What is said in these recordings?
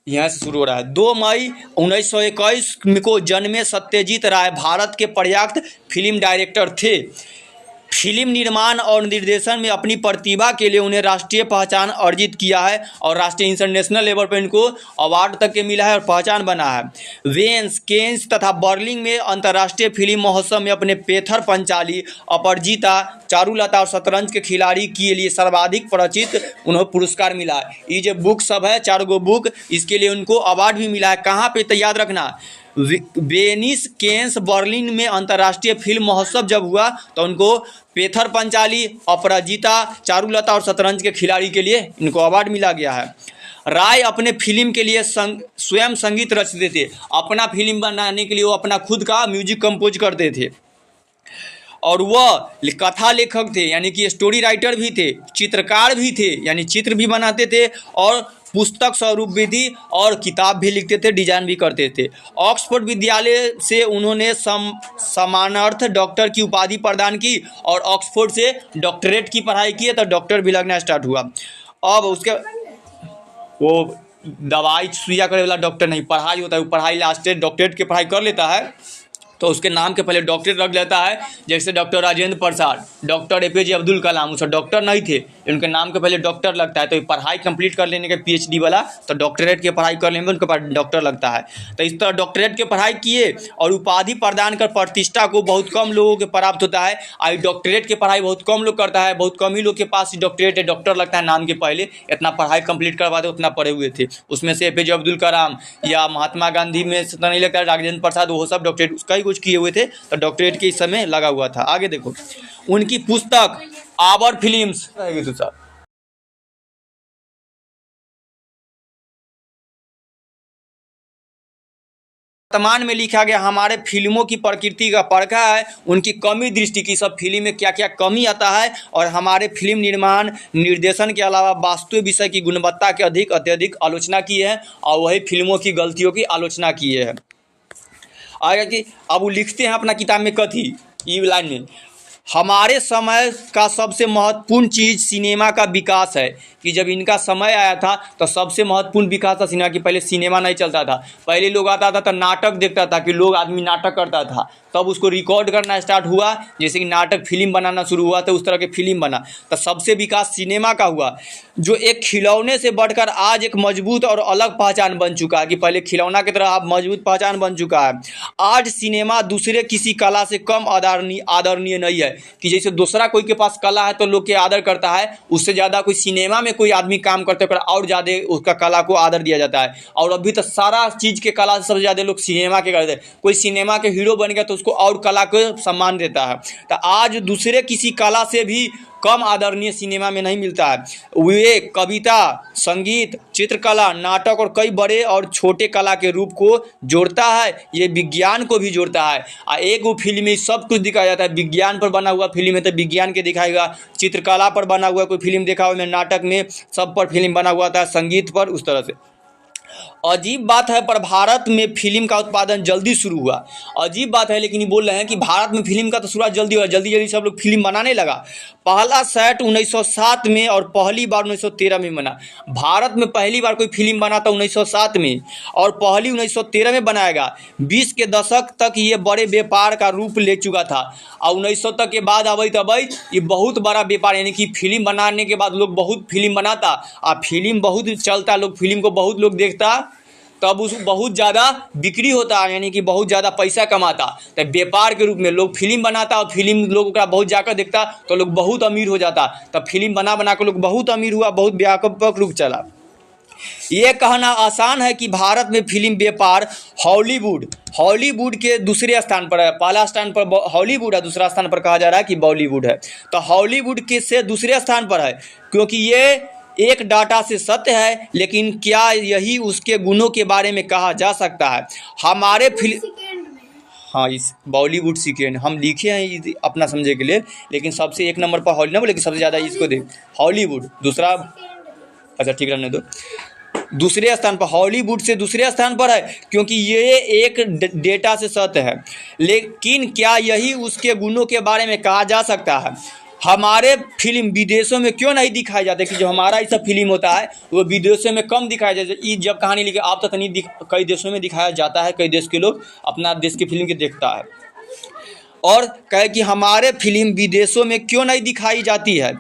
यहाँ से शुरू हो रहा है। 2 मई 1921 को जन्मे सत्यजीत राय भारत के प्रख्यात फिल्म डायरेक्टर थे। फिल्म निर्माण और निर्देशन में अपनी प्रतिभा के लिए उन्हें राष्ट्रीय पहचान अर्जित किया है और राष्ट्रीय इंटरनेशनल लेवल पर इनको अवार्ड तक के मिला है और पहचान बना है। वेन्स, केन्स तथा बर्लिन में अंतर्राष्ट्रीय फिल्म महोत्सव में अपने पेथर पंचाली, अपराजिता, चारुलता और शतरंज के खिलाड़ी के लिए सर्वाधिक परिचित उन्हें पुरस्कार मिला है। ये जो बुक सब है 4 गो बुक, इसके लिए उनको अवार्ड भी मिला है। कहाँ पे तो याद रखना, वेनिस, केन्स, बर्लिन में अंतर्राष्ट्रीय फिल्म महोत्सव जब हुआ तो उनको पेथर पंचाली, अपराजिता, चारुलता और शतरंज के खिलाड़ी के लिए इनको अवार्ड मिला गया है। राय अपने फिल्म के लिए स्वयं संगीत रचते थे। अपना फिल्म बनाने के लिए वो अपना खुद का म्यूजिक कंपोज करते थे और वह कथा लेखक थे, यानी कि स्टोरी राइटर भी थे, चित्रकार भी थे, यानी चित्र भी बनाते थे और पुस्तक स्वरूप विधि और किताब भी लिखते थे, डिजाइन भी करते थे। ऑक्सफोर्ड विद्यालय से उन्होंने समानार्थ डॉक्टर की उपाधि प्रदान की और ऑक्सफोर्ड से डॉक्टरेट की पढ़ाई की तो डॉक्टर भी लगना स्टार्ट हुआ। अब उसके वो दवाई सुइया करे वाला डॉक्टर नहीं, पढ़ाई होता है, वो पढ़ाई लास्ट डॉक्टरेट की पढ़ाई कर लेता है तो उसके नाम के पहले डॉक्टरेट रख लेता है। जैसे doctor Rajendra Prasad, doctor APJ Abdul Kalam, उसका डॉक्टर नहीं थे, उनके नाम के पहले डॉक्टर लगता है। तो ये पढ़ाई कंप्लीट कर लेने के PhD वाला तो डॉक्टरेट की पढ़ाई कर लेने में उनके पास डॉक्टर लगता है। तो इस तरह डॉक्टरेट की पढ़ाई किए और उपाधि प्रदान कर प्रतिष्ठा को बहुत कम लोगों के प्राप्त होता है। आई डॉक्टरेट की पढ़ाई बहुत कम लोग करता है, बहुत कम ही लोग के पास डॉक्टरेट है, डॉक्टर लगता है नाम के पहले। इतना पढ़ाई कंप्लीट करवाते उतना पढ़े हुए थे। उसमें से APJ अब्दुल कलाम या महात्मा गांधी में से तो नहीं लगता है, राजेंद्र प्रसाद, वो सब डॉक्टरेट उसका ही कुछ किए हुए थे तो डॉक्टरेट के इस समय लगा हुआ था। आगे देखो, उनकी पुस्तक आवर फिल्म्स रहेगी तो साहब वर्तमान में लिखा गया हमारे फिल्मों की प्रकृति का परखा है, उनकी कमी दृष्टि की, सब फिल्म में क्या क्या कमी आता है और हमारे फिल्म निर्माण निर्देशन के अलावा वास्तविक विषय की गुणवत्ता के अत्यधिक आलोचना की है और वही फिल्मों की गलतियों की आलोचना की है। आगे कि अब वो लिखते हैं अपना किताब में कथी ई लाइन में, हमारे समय का सबसे महत्वपूर्ण चीज़ सिनेमा का विकास है। कि जब इनका समय आया था तो सबसे महत्वपूर्ण विकास था सिनेमा की। पहले सिनेमा नहीं चलता था, पहले लोग आता था तो नाटक देखता था, कि लोग आदमी नाटक करता था, तब उसको रिकॉर्ड करना स्टार्ट हुआ, जैसे कि नाटक फिल्म बनाना शुरू हुआ तो उस तरह के फिल्म बना, तो सबसे विकास सिनेमा का हुआ, जो एक खिलौने से बढ़कर आज एक मजबूत और अलग पहचान बन चुका है। कि पहले खिलौना की तरह अब मजबूत पहचान बन चुका है। आज सिनेमा दूसरे किसी कला से कम आदरणीय नहीं है। कि जैसे दूसरा कोई के पास कला है तो लोग के आदर करता है, उससे ज़्यादा कोई सिनेमा में कोई आदमी काम करते कर और ज़्यादा उसका कला को आदर दिया जाता है। और अभी तो सारा चीज़ के कला से सबसे ज़्यादा लोग सिनेमा के करते हैं। कोई सिनेमा के हीरो बन गया तो उसको और कला को सम्मान देता है। तो आज दूसरे किसी कला से भी कम आदरणीय सिनेमा में नहीं मिलता है। वे कविता, संगीत, चित्रकला, नाटक और कई बड़े और छोटे कला के रूप को जोड़ता है, ये विज्ञान को भी जोड़ता है। एक वो फिल्म में सब कुछ दिखाया जाता है। विज्ञान पर बना हुआ फिल्म है तो विज्ञान के दिखाएगा, चित्रकला पर बना हुआ कोई फिल्म देखा हुआ, नाटक में सब पर फिल्म बना हुआ था, संगीत पर, उस तरह से। अजीब बात है पर भारत में फिल्म का उत्पादन जल्दी शुरू हुआ। अजीब बात है लेकिन ये बोल रहे हैं कि भारत में फिल्म का तो शुरुआत जल्दी हुआ, जल्दी सब लोग फिल्म बनाने लगा। पहला सेट 1907 में और पहली बार 1913 में बना। भारत में पहली बार कोई फिल्म बना था 1907 में और पहली 1913 में बनाएगा। 20 के दशक तक ये बड़े व्यापार का रूप ले चुका था और 1900 तक के बाद अबई ये बहुत बड़ा व्यापार, यानी कि फिल्म बनाने के बाद लोग बहुत फिल्म बनाता और फिल्म बहुत चलता, लोग फिल्म को बहुत लोग देखता, तब उस बहुत ज़्यादा बिक्री होता है, यानी कि बहुत ज़्यादा पैसा कमाता। तो व्यापार के रूप में लोग फिल्म बनाता और फिल्म लोग का बहुत जाकर देखता तो लोग बहुत अमीर हो जाता। तब फिल्म बना के लोग बहुत अमीर हुआ, बहुत व्यापक रूप चला। ये कहना आसान है कि भारत में फिल्म व्यापार हॉलीवुड के दूसरे स्थान पर है। पहला स्थान पर हॉलीवुड है, दूसरा स्थान पर कहा जा रहा है कि बॉलीवुड है। तो हॉलीवुड के से दूसरे स्थान पर है क्योंकि ये एक डाटा से सत्य है, लेकिन क्या यही उसके गुणों के बारे में कहा जा सकता है? हमारे फिल्म, हाँ, इस बॉलीवुड सेकेंड हम लिखे हैं अपना समझे के लिए, लेकिन सबसे एक नंबर पर हॉलीवुड, लेकिन सबसे ज़्यादा इसको दे हॉलीवुड, दूसरा, अच्छा ठीक रहने दो, दूसरे स्थान पर हॉलीवुड से दूसरे स्थान पर है क्योंकि ये एक डेटा से सत्य है। लेकिन क्या यही उसके गुणों के बारे में कहा जा सकता है? हमारे फिल्म विदेशों में क्यों नहीं दिखाए जाते कि जो हमारा ऐसा फिल्म होता है वो विदेशों में कम दिखाया जाता है। जब कहानी लिखे आप तक नहीं कई देशों में दिखाया जाता है, कई देश के लोग अपना देश की फिल्म के देखता है। और कहे कि हमारे फिल्म विदेशों में क्यों नहीं दिखाई जाती है,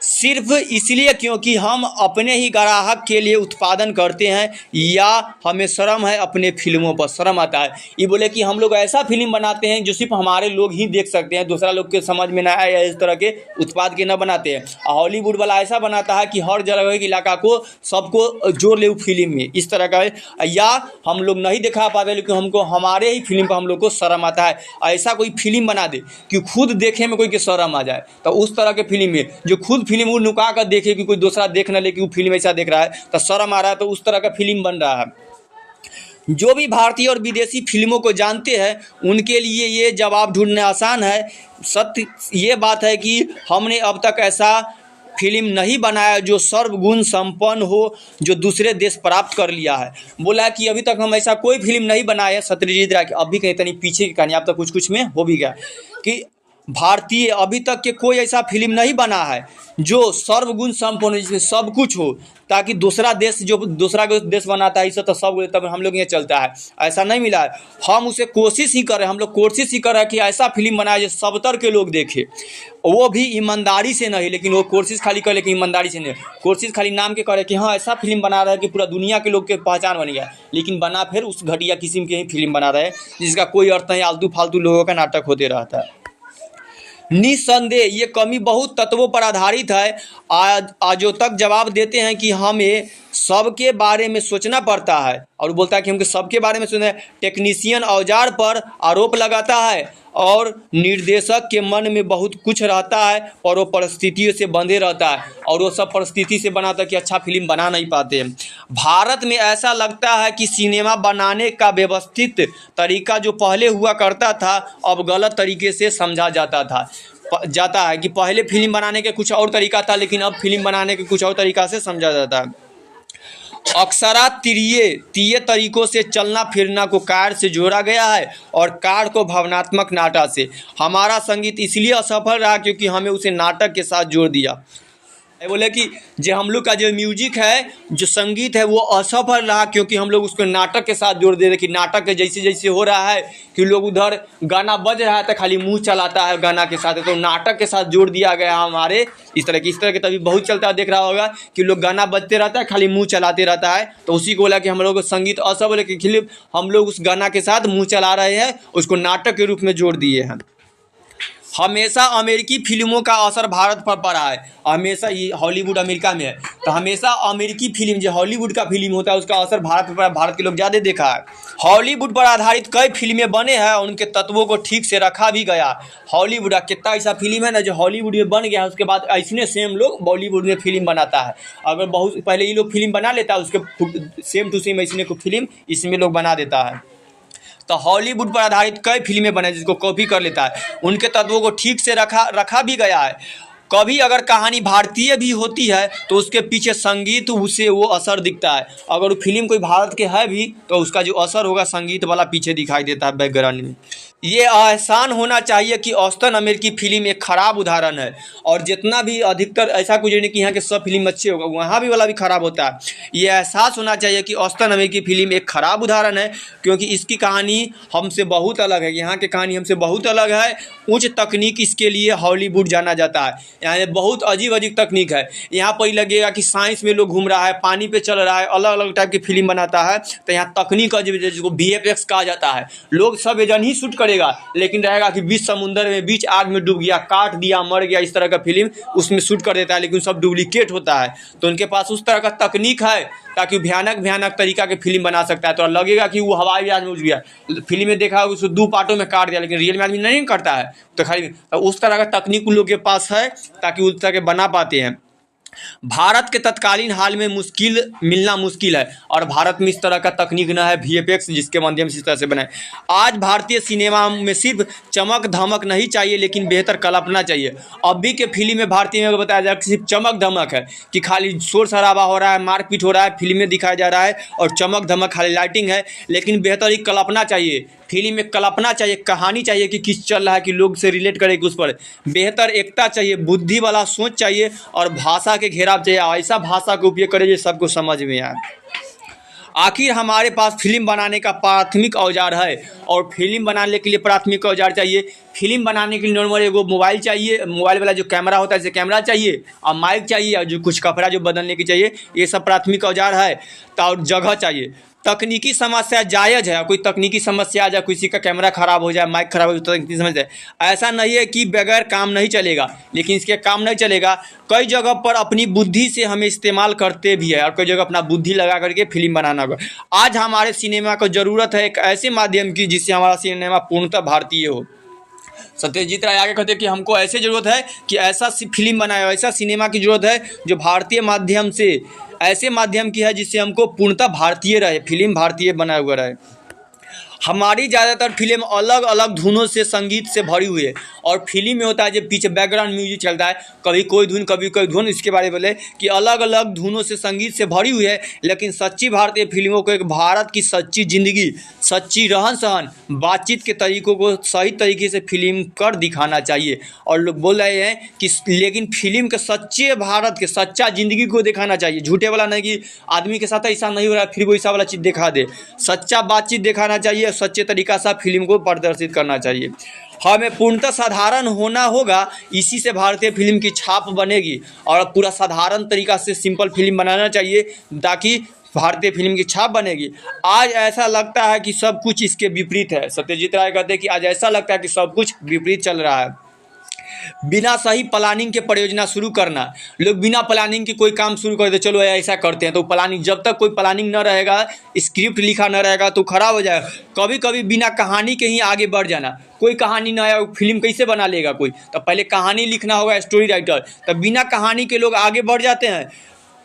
सिर्फ इसलिए क्योंकि हम अपने ही ग्राहक के लिए उत्पादन करते हैं या हमें शर्म है, अपने फिल्मों पर शर्म आता है। ये बोले कि हम लोग ऐसा फिल्म बनाते हैं जो सिर्फ हमारे लोग ही देख सकते हैं, दूसरा लोग के समझ में ना आए, इस तरह के उत्पाद के न बनाते हैं। हॉलीवुड वाला ऐसा बनाता है कि हर जगह के इलाका को सबको जोड़ ले फिल्म में, इस तरह का है। या हम लोग नहीं दिखा पाते लेकिन हमको हमारे ही फिल्म पर हम लोग को शर्म आता है। ऐसा कोई फिल्म बना दे कि खुद देखे में कोई के शर्म आ जाए, तो उस तरह के फिल्म में जो खुद फिल्म वो नुका कर देखे कि कोई दूसरा देख न ले कि वो फिल्म ऐसा देख रहा है तो शर्म आ रहा है, तो उस तरह का फिल्म बन रहा है। जो भी भारतीय और विदेशी फिल्मों को जानते हैं उनके लिए ये जवाब ढूंढना आसान है। सत्य ये बात है कि हमने अब तक ऐसा फिल्म नहीं बनाया जो सर्वगुण संपन्न हो, जो दूसरे देश प्राप्त कर लिया है। बोला कि अभी तक हम ऐसा कोई फिल्म नहीं बनाया सत्यजीत राय, अभी कहीं तनी पीछे की कहानी, अब तक कुछ कुछ में हो भी गया कि भारतीय अभी तक के कोई ऐसा फिल्म नहीं बना है जो सर्वगुण संपन्न हो, जिसमें सब कुछ हो, ताकि दूसरा देश जो दूसरा देश बनाता है इसे तो सब तब हम लोग ये चलता है, ऐसा नहीं मिला है। हम उसे कोशिश ही कर रहे हैं, हम लोग कोशिश ही कर रहे हैं कि ऐसा फिल्म बनाए जो सब तरह के लोग देखें, वो भी ईमानदारी से नहीं, लेकिन वो कोशिश खाली करे लेकिन ईमानदारी से नहीं। कोशिश खाली नाम के करे कि हाँ ऐसा फिल्म बना रहा है कि पूरा दुनिया के लोग के पहचान बन गया, लेकिन बना फिर उस घटिया किस्म के ही फिल्म बना रहे हैं जिसका कोई अर्थ नहीं, आलतू फालतू लोगों का नाटक होते रहता है। निस्संदेह ये कमी बहुत तत्वों पर आधारित है। आजो तक जवाब देते हैं कि हमें सबके बारे में सोचना पड़ता है, और बोलता है कि हमको सबके बारे में सोचना। टेक्नीशियन औजार पर आरोप लगाता है और निर्देशक के मन में बहुत कुछ रहता है और वो परिस्थितियों से बंधे रहता है और वो सब परिस्थिति से बनाता है कि अच्छा फिल्म बना नहीं पाते। भारत में ऐसा लगता है कि सिनेमा बनाने का व्यवस्थित तरीका जो पहले हुआ करता था अब गलत तरीके से समझा जाता है कि पहले फिल्म बनाने के कुछ और तरीका था लेकिन अब फिल्म बनाने के कुछ और तरीका से समझा जाता है। अक्सरा तीय तरीकों से चलना फिरना को कार से जोड़ा गया है और कार को भावनात्मक नाटक से। हमारा संगीत इसलिए असफल रहा क्योंकि हमें उसे नाटक के साथ जोड़ दिया। बोले कि जो हम लोग का जो म्यूजिक है, जो संगीत है, वो असफल रहा क्योंकि हम लोग उसको नाटक के साथ जोड़ दे रहे कि नाटक के जैसे जैसे हो रहा है कि लोग उधर गाना बज रहा है तो खाली मुंह चलाता है गाना के साथ, तो नाटक के साथ जोड़ दिया गया हमारे इस तरह के तभी बहुत चलता है, देख रहा होगा कि लोग गाना बजते रहता है खाली मुँह चलाते रहता है, तो उसी को बोला कि हम लोग संगीत असफल है कि हम लोग उस गाना के साथ मुँह चला रहे हैं, उसको नाटक के रूप में जोड़ दिए हैं। हमेशा अमेरिकी फिल्मों का असर भारत पर पड़ा है। हमेशा ये हॉलीवुड अमेरिका में है तो हमेशा अमेरिकी फिल्म जो हॉलीवुड का फिल्म होता है उसका असर भारत पर पड़ा, भारत के लोग ज़्यादा देखा है। हॉलीवुड पर आधारित कई फिल्में बने हैं और उनके तत्वों को ठीक से रखा भी गया। हॉलीवुड का कितना ऐसा फिल्म है ना जो हॉलीवुड में बन गया है, उसके बाद ऐसने सेम लोग बॉलीवुड में फिल्म बनाता है। अगर बहुत पहले ये लोग फिल्म बना लेता है उसके सेम टू सेम ऐसने को फिल्म इसमें लोग बना देता है। तो हॉलीवुड पर आधारित कई फिल्में बने जिसको कॉपी कर लेता है, उनके तत्वों को ठीक से रखा भी गया है। कभी अगर कहानी भारतीय भी होती है तो उसके पीछे संगीत उसे वो असर दिखता है। अगर वो फिल्म कोई भारत के है भी तो उसका जो असर होगा संगीत वाला पीछे दिखाई देता है बैकग्राउंड में। ये एहसान होना चाहिए कि औसतन अमेरिकी फिल्म एक ख़राब उदाहरण है, और जितना भी अधिकतर ऐसा कुछ नहीं कि यहाँ के सब फिल्म अच्छे होगा, वहाँ भी वाला भी ख़राब होता है। ये एहसास होना चाहिए कि औसतन अमेरिकी फिल्म एक ख़राब उदाहरण है क्योंकि इसकी कहानी हमसे बहुत अलग है। यहाँ की कहानी हमसे बहुत अलग है। उच्च तकनीक इसके लिए हॉलीवुड जाना जाता है। यहाँ बहुत अजीब तकनीक है। यहाँ पर लगेगा कि साइंस में लोग घूम रहा है, पानी पे चल रहा है, अलग अलग टाइप की फिल्म बनाता है, तो यहाँ तकनीक अजीब जिसको VFX कहा जाता है। लोग सब एजन ही शूट करेगा लेकिन रहेगा कि बीच समुंदर में बीच आग में डूब गया, काट दिया, मर गया, इस तरह का फिल्म उसमें शूट कर देता है, लेकिन सब डुप्लीकेट होता है। तो उनके पास उस तरह का तकनीक है ताकि भयानक तरीका के फिल्म बना सकता है। तो लगेगा कि वो हवाई जहाज में उड़ गया, फिल्म में देखा उसको 2 पार्टों में काट दिया, लेकिन रियल में आदमी नहीं करता है। तो खाली उस तरह का तकनीक उन लोगों के पास है ताकि उस तरह के बना पाते हैं। भारत के तत्कालीन हाल में मिलना मुश्किल है और भारत में इस तरह का तकनीक न है VFX जिसके माध्यम से इस तरह से बनाए। आज भारतीय सिनेमा में सिर्फ चमक धमक नहीं चाहिए लेकिन बेहतर कल्पना चाहिए। अभी के फिल्म में भारतीय में अगर बताया जाए सिर्फ चमक धमक है कि खाली शोर शराबा हो रहा है, मारपीट हो रहा है, फिल्म में दिखाया जा रहा है और चमक धमक खाली लाइटिंग है, लेकिन बेहतर एक कल्पना चाहिए फिल्म में कल्पना चाहिए, कहानी चाहिए कि किस चल रहा है, कि लोग से रिलेट करें उस पर। बेहतर एकता चाहिए, बुद्धि वाला सोच चाहिए और भाषा के घेराव चाहिए। ऐसा भाषा का उपयोग करें जो सबको समझ में आए। आखिर हमारे पास फिल्म बनाने का प्राथमिक औजार है, और फिल्म बनाने के लिए प्राथमिक औजार चाहिए। फिल्म बनाने के लिए नॉर्मल एगो मोबाइल चाहिए, मोबाइल वाला जो कैमरा होता है जैसे कैमरा चाहिए, और माइक चाहिए, और जो कुछ कपड़ा जो बदलने की चाहिए, ये सब प्राथमिक औजार है। तो और जगह चाहिए। तकनीकी समस्या जायज़ है, कोई तकनीकी समस्या आ जाए, किसी का कैमरा ख़राब हो जाए, माइक ख़राब हो जाए, तकनीकी समस्या है। ऐसा नहीं है कि बगैर काम नहीं चलेगा, लेकिन इसके काम नहीं चलेगा। कई जगह पर अपनी बुद्धि से हमें इस्तेमाल करते भी है, और कई जगह अपना बुद्धि लगा करके फिल्म बनाना होगा। आज हमारे सिनेमा को ज़रूरत है एक ऐसे माध्यम की जिससे हमारा सिनेमा पूर्णतः भारतीय हो। सत्यजीत राय आगे कहते हैं कि हमको ऐसे ज़रूरत है कि ऐसा फिल्म बनाए, ऐसा सिनेमा की ज़रूरत है जो भारतीय माध्यम से, ऐसे माध्यम की है जिससे हमको पूर्णतः भारतीय रहे, फिल्म भारतीय बना हुआ रहे। हमारी ज़्यादातर फिल्म अलग अलग धुनों से, संगीत से भरी हुई है। और फिल्म में होता है जब पीछे बैकग्राउंड म्यूजिक चलता है, कभी कोई धुन कभी कोई धुन, इसके बारे में बोले कि अलग अलग धुनों से, संगीत से भरी हुई है। लेकिन सच्ची भारतीय फिल्मों को एक भारत की सच्ची ज़िंदगी, सच्ची रहन सहन, बातचीत के तरीक़ों को सही तरीके से फिल्म कर दिखाना चाहिए। और लोग बोल रहे हैं कि लेकिन फिल्म के सच्चे भारत के सच्चा ज़िंदगी को दिखाना चाहिए, झूठे वाला नहीं कि आदमी के साथ ऐसा नहीं हो रहा है फिर वो ऐसा वाला चीज़ दिखा दे। सच्चा बातचीत दिखाना चाहिए, सच्चे तरीक़ा से फिल्म को प्रदर्शित करना चाहिए। हमें पूर्णतः साधारण होना होगा, इसी से भारतीय फिल्म की छाप बनेगी। और पूरा साधारण तरीक़ा से सिंपल फिल्म बनाना चाहिए ताकि भारतीय फिल्म की छाप बनेगी। आज ऐसा लगता है कि सब कुछ इसके विपरीत है। सत्यजीत राय कहते हैं कि आज ऐसा लगता है कि सब कुछ विपरीत चल रहा है। बिना सही प्लानिंग के परियोजना शुरू करना, लोग बिना प्लानिंग के कोई काम शुरू कर दे, चलो ऐसा करते हैं, तो प्लानिंग, जब तक कोई प्लानिंग न रहेगा, स्क्रिप्ट लिखा न रहेगा तो खराब हो जाएगा। कभी कभी बिना कहानी के ही आगे बढ़ जाना, कोई कहानी ना आया फिल्म कैसे बना लेगा कोई, तो पहले कहानी लिखना होगा, स्टोरी राइटर, तब बिना कहानी के लोग आगे बढ़ जाते हैं।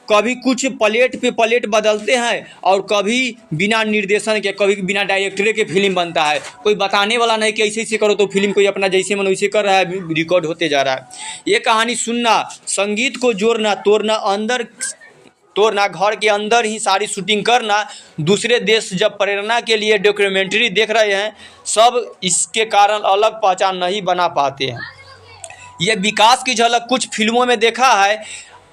कभी कुछ प्लेट पे प्लेट बदलते हैं, और कभी बिना निर्देशन के, कभी बिना डायरेक्टर के फिल्म बनता है। कोई बताने वाला नहीं कि ऐसे ऐसे करो, तो फिल्म कोई अपना जैसे मन वैसे कर रहा है, रिकॉर्ड होते जा रहा है। ये कहानी सुनना, संगीत को जोड़ना तोड़ना, अंदर तोड़ना, घर के अंदर ही सारी शूटिंग करना, दूसरे देश जब प्रेरणा के लिए डॉक्यूमेंट्री देख रहे हैं, सब इसके कारण अलग पहचान नहीं बना पाते हैं। ये विकास की झलक कुछ फिल्मों में देखा है।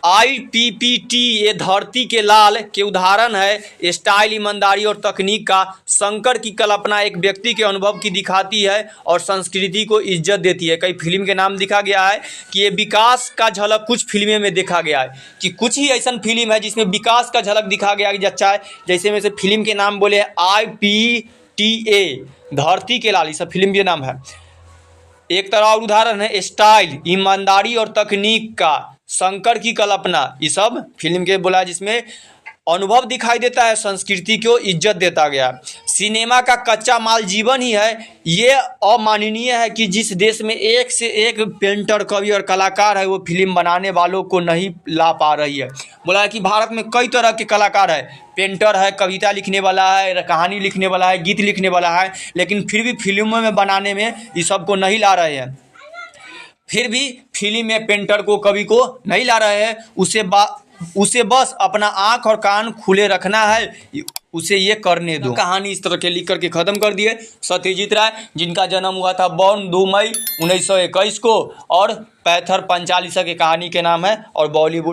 IPPT ये धरती के लाल के उदाहरण है। स्टाइल, ईमानदारी और तकनीक का। शंकर की कल्पना एक व्यक्ति के अनुभव की दिखाती है और संस्कृति को इज्जत देती है। कई फिल्म के नाम दिखा गया है कि ये विकास का झलक कुछ फिल्में में देखा गया है, कि कुछ ही ऐसा फिल्म है जिसमें विकास का झलक दिखा गया कि अच्छा है। जैसे में से फिल्म के नाम बोले IPTA धरती के लाल, ये सब फिल्म के नाम है। एक तरह और उदाहरण है स्टाइल, ईमानदारी और तकनीक का। शंकर की कल्पना, ये सब फिल्म के बोला जिसमें अनुभव दिखाई देता है, संस्कृति को इज्जत देता गया। सिनेमा का कच्चा माल जीवन ही है। ये अमाननीय है कि जिस देश में एक से एक पेंटर, कवि और कलाकार है, वो फिल्म बनाने वालों को नहीं ला पा रही है। बोला है कि भारत में कई तरह के कलाकार है, पेंटर है, कविता लिखने वाला है, कहानी लिखने वाला है, गीत लिखने वाला है, लेकिन फिर भी फिल्मों में बनाने में ये सबको नहीं ला रहे हैं। फिर भी फिल्म में पेंटर को, कवि को नहीं ला रहे हैं। उसे बस अपना आँख और कान खुले रखना है, उसे ये करने दो। कहानी इस तरह के लिख करके ख़त्म कर दिए सत्यजीत राय, जिनका जन्म हुआ था 2 मई 1921 को, और पैथर पंचालिसा की कहानी के नाम है, और बॉलीवुड